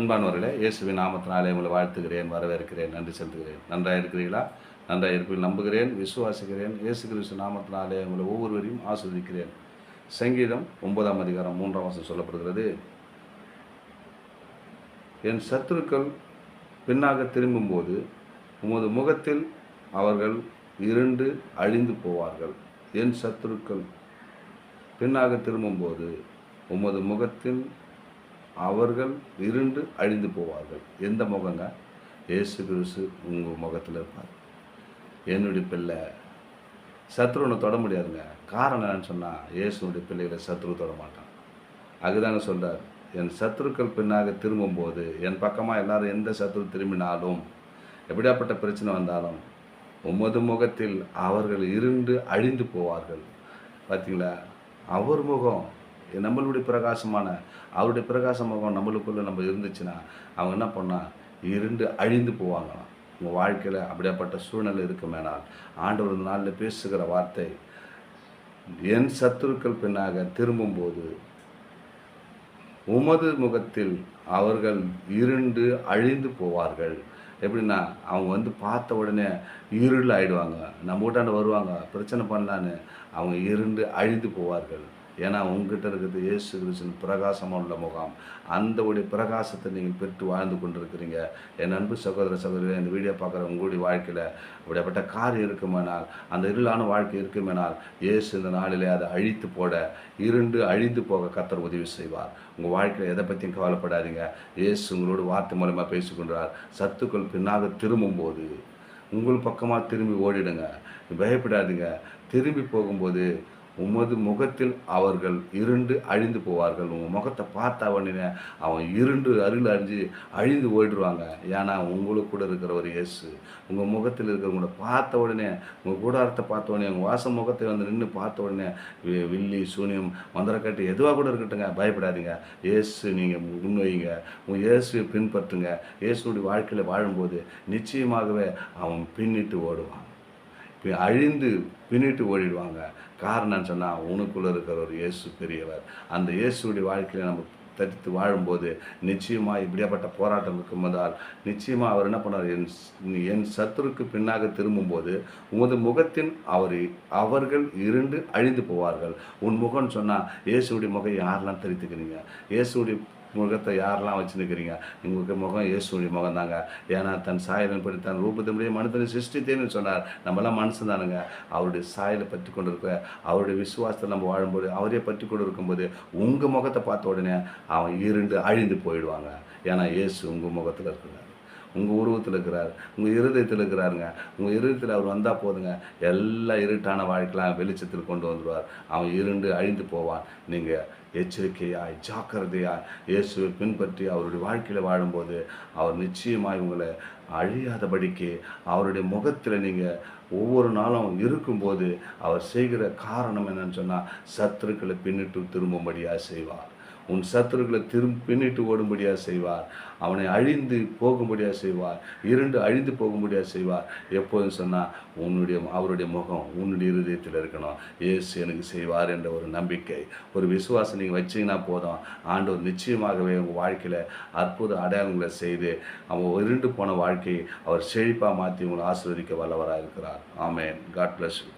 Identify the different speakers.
Speaker 1: அன்பானவர்களே, இயேசுவின் நாமத்தினாலே உங்களை வாழ்த்துகிறேன், வரவேற்கிறேன், நன்றி செலுத்துகிறேன். நன்றாக இருக்கிறீர்களா? நன்றாக இருப்பீர்கள் நம்புகிறேன், விசுவாசிக்கிறேன். இயேசு கிறிஸ்து நாமத்தினாலே உங்களை ஒவ்வொருவரையும் ஆஸ்வதிக்கிறேன். சங்கீதம் 9ஆம் அதிகாரம் 3ஆம் வசனம் சொல்லப்படுகிறது, என் சத்துருக்கள் பின்னாக திரும்பும்போது உமது முகத்தில் அவர்கள் இருண்டு அழிந்து போவார்கள். என் சத்துருக்கள் பின்னாக திரும்பும்போது உமது முகத்தில் அவர்கள் இருண்டு அழிந்து போவார்கள். எந்த முகங்க? இயேசு கிறிஸ்து உங்கள் முகத்தில் இருப்பார். என்னுடைய பிள்ளை சத்ருனை தொட முடியாதுங்க. காரணம் என்னன்னு சொன்னால், இயேசுனுடைய பிள்ளைகளை சத்ரு தொட மாட்டான். அதுதாங்க சொல்கிறார், என் சத்துருக்கள் பின்னாக திரும்பும்போது, என் பக்கமாக எல்லாரும் எந்த சத்ரு திரும்பினாலும், எப்படியாப்பட்ட பிரச்சனை வந்தாலும், உமது முகத்தில் அவர்கள் இருண்டு அழிந்து போவார்கள். பார்த்தீங்களா? அவர் முகம் நம்மளுடைய பிரகாசமான அவருடைய பிரகாச முகம் நம்மளுக்குள்ளே நம்ம இருந்துச்சுன்னா, அவங்க என்ன பண்ணால் இருண்டு அழிந்து போவாங்களாம். உங்கள் வாழ்க்கையில் அப்படியாப்பட்ட சூழ்நிலை இருக்குமேனால், ஆண்டவர் ஒரு நாளில் பேசுகிற வார்த்தை, என் சத்துருக்கள் பின்னாக திரும்பும்போது உமது முகத்தில் அவர்கள் இருண்டு அழிந்து போவார்கள். எப்படின்னா, அவங்க பார்த்த உடனே இருள் ஆகிடுவாங்க. நம்ம வீட்டாண்ட வருவாங்க, பிரச்சனை பண்ணலான்னு அவங்க இருண்டு அழிந்து போவார்கள். ஏன்னா உங்ககிட்ட இருக்கிறது இயேசு கிறிஸ்துவின் பிரகாசமாக உள்ள முகாம். அந்த உடைய பிரகாசத்தை நீங்கள் பெற்று வாழ்ந்து கொண்டிருக்கிறீங்க. என் அன்பு சகோதர சகோதரிகள், இந்த வீடியோ பார்க்குற உங்களுடைய வாழ்க்கையில் அப்படிப்பட்ட காரியம் இருக்குமேனால், அந்த இருளான வாழ்க்கை இருக்குமேனால், இயேசு இந்த நாளிலே அதை அழித்து போட, இருண்டு அழிந்து போக கர்த்தர் உதவி செய்வார். உங்கள் வாழ்க்கையில் எதை பற்றியும் கவலைப்படாதீங்க. இயேசு உங்களோட வார்த்தை மூலமாக பேசிக்கொண்டார். சத்துக்கள் பின்னாக திரும்பும்போது உங்கள் பக்கமாக திரும்பி ஓடிடுங்க, பயப்படாதீங்க. திரும்பி போகும்போது உமது முகத்தில் அவர்கள் இருண்டு அழிந்து போவார்கள். உங்கள் முகத்தை பார்த்த உடனே அவன் இருண்டு அருள் அழிந்து ஓடிடுவாங்க. ஏன்னா உங்களுக்கு கூட இருக்கிற ஒரு இயேசு உங்கள் முகத்தில் இருக்கிறவங்கள பார்த்த உடனே, உங்கள் கூடாரத்தை பார்த்த உடனே, உங்கள் வாசம் முகத்தை நின்று பார்த்த உடனே, வில்லி சூனியம் மந்திரக்கட்டு எதுவாக கூட இருக்கட்டுங்க, பயப்படாதீங்க. இயேசு நீங்கள் முன்வைங்க, உங்கள் இயேசுவை பின்பற்றுங்க. இயேசுடைய வாழ்க்கையில் வாழும்போது நிச்சயமாகவே அவன் பின்னிட்டு ஓடுவான், அழிந்து பின்னிட்டு ஓடிடுவாங்க. காரணம்னு சொன்னால், உனக்குள்ளே இருக்கிற ஒரு இயேசு பெரியவர். அந்த இயேசுடைய வாழ்க்கையில் நம்ம தரித்து வாழும்போது நிச்சயமாக இப்படியாப்பட்ட போராட்டம் இருக்கும்போதால் நிச்சயமாக அவர் என்ன பண்ணார், என் சத்துருக்கு பின்னாக திரும்பும்போது உமது முகத்தின் அவர்கள் இருண்டு அழிந்து போவார்கள். உன் முகம்னு சொன்னால், இயேசுடைய முகம் யாரெல்லாம் தரித்துக்கிறீங்க? இயேசுடைய முகத்தை யாரெல்லாம் வச்சுருக்கிறீங்க? உங்களுக்கு முகம் இயேசுடைய முகம் தாங்க. ஏன்னா தன் சாயலின் படி தன் ரூபத்தினுடைய மனிதனை சிருஷ்டித்தேன்னு சொன்னார். நம்மளாம் மனுஷன் தானுங்க. அவருடைய சாயலை பற்றி கொண்டு இருக்க, அவருடைய விசுவாசத்தை நம்ம வாழும்போது, அவரே பற்றி கொண்டு இருக்கும்போது, உங்கள் முகத்தை பார்த்த உடனே அவன் இருண்டு அழிந்து போயிடுவாங்க. ஏன்னா இயேசு உங்கள் முகத்தில் இருக்கிறார், உங்கள் உருவத்தில் இருக்கிறார், உங்கள் இருதயத்தில் இருக்கிறாருங்க. உங்கள் இருதயத்தில் அவர் வந்தால் போதுங்க, எல்லா இருட்டான வாழ்க்கையெல்லாம் வெளிச்சத்தில் கொண்டு வந்துடுவார். அவன் இருண்டு அழிந்து போவான். நீங்கள் எச்சரிக்கையாய் ஜாக்கிரதையாய் இயேசுவை பின்பற்றி அவருடைய வாழ்க்கையில் வாழும்போது, அவர் நிச்சயமாய் உங்களை அழியாதபடிக்கு அவருடைய முகத்தில் நீங்கள் ஒவ்வொரு நாளும் இருக்கும்போது, அவர் செய்கிற காரணம் என்னன்னு சொன்னால், சத்துருக்களை பின்னிட்டு திரும்பும்படியாக செய்வார். உன் சத்துருக்களை பின்னிட்டு ஓடும்படியாக செய்வார். அவனை அழிந்து போகும்படியாக செய்வார். இருண்டு அழிந்து போகும்படியாக செய்வார். எப்போதும் சொன்னால், அவருடைய முகம் உன்னுடைய இருதயத்தில் இருக்கணும். இயேசு எனக்கு செய்வார் என்ற ஒரு நம்பிக்கை, ஒரு விசுவாசம் நீங்கள் வச்சிங்கன்னா போதும். ஆண்டவர் நிச்சயமாகவே உங்கள் வாழ்க்கையில் அற்புத அடையாளங்களை செய்து, அவன் இருண்டு போன வாழ்க்கையை அவர் செழிப்பாக மாற்றி உங்களை ஆசீர்வதிக்க வல்லவராக இருக்கிறார். ஆமென். God bless you.